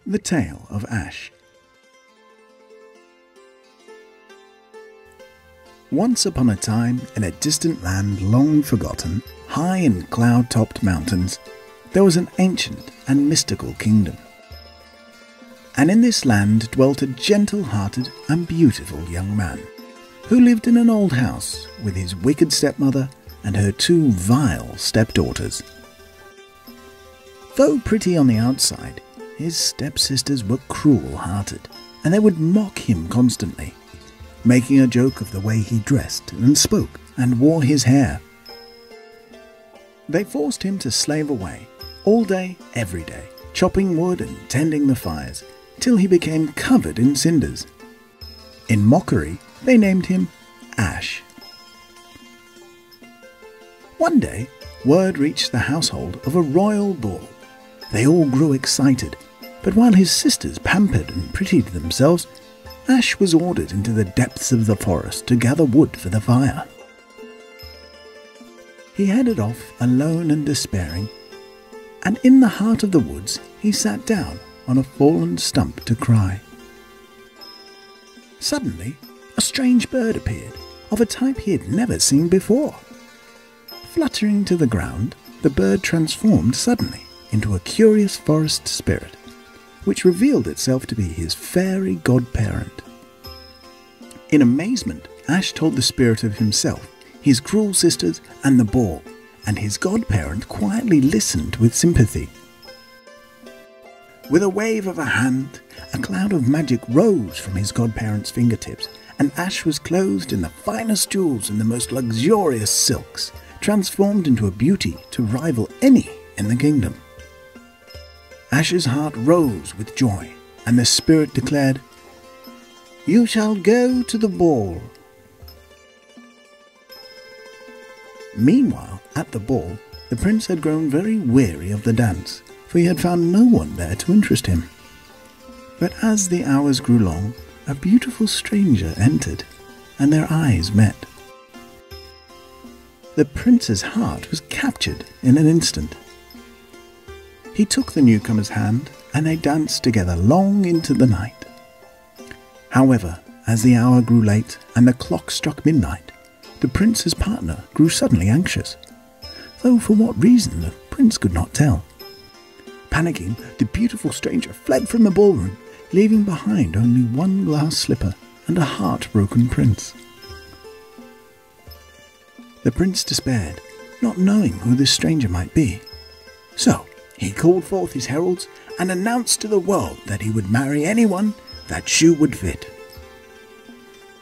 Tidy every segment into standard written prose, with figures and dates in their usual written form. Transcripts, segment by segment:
The Tale of Ash. Once upon a time, in a distant land long forgotten, high in cloud-topped mountains, there was an ancient and mystical kingdom. And in this land dwelt a gentle-hearted and beautiful young man, who lived in an old house with his wicked stepmother and her two vile stepdaughters. Though pretty on the outside, his stepsisters were cruel-hearted, and they would mock him constantly, making a joke of the way he dressed and spoke and wore his hair. They forced him to slave away, all day, every day, chopping wood and tending the fires, till he became covered in cinders. In mockery, they named him Ash. One day, word reached the household of a royal ball. They all grew excited, but while his sisters pampered and prettied themselves, Ash was ordered into the depths of the forest to gather wood for the fire. He headed off alone and despairing, and in the heart of the woods he sat down on a fallen stump to cry. Suddenly, a strange bird appeared, of a type he had never seen before. Fluttering to the ground, the bird transformed suddenly into a curious forest spirit, which revealed itself to be his fairy godparent. In amazement, Ash told the spirit of himself, his cruel sisters, and the ball, and his godparent quietly listened with sympathy. With a wave of a hand, a cloud of magic rose from his godparent's fingertips, and Ash was clothed in the finest jewels and the most luxurious silks, transformed into a beauty to rival any in the kingdom. Ash's heart rose with joy, and the spirit declared, "You shall go to the ball." Meanwhile, at the ball, the prince had grown very weary of the dance, for he had found no one there to interest him. But as the hours grew long, a beautiful stranger entered, and their eyes met. The prince's heart was captured in an instant. He took the newcomer's hand, and they danced together long into the night. However, as the hour grew late and the clock struck midnight, the prince's partner grew suddenly anxious, though for what reason the prince could not tell. Panicking, the beautiful stranger fled from the ballroom, leaving behind only one glass slipper and a heartbroken prince. The prince despaired, not knowing who this stranger might be. So he called forth his heralds and announced to the world that he would marry anyone that shoe would fit.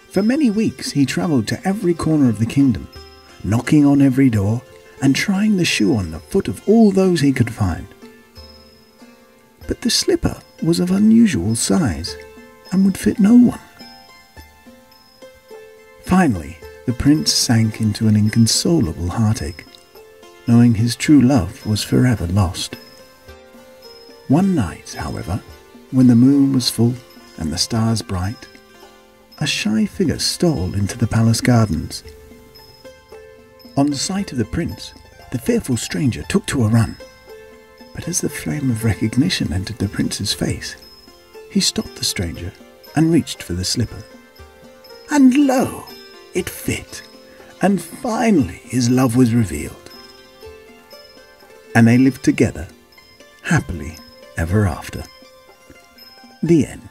For many weeks he travelled to every corner of the kingdom, knocking on every door and trying the shoe on the foot of all those he could find. But the slipper was of unusual size and would fit no one. Finally, the prince sank into an inconsolable heartache, knowing his true love was forever lost. One night, however, when the moon was full and the stars bright, a shy figure stole into the palace gardens. On sight of the prince, the fearful stranger took to a run. But as the flame of recognition entered the prince's face, he stopped the stranger and reached for the slipper. And lo! It fit, and finally his love was revealed. And they lived together, happily ever after. The end.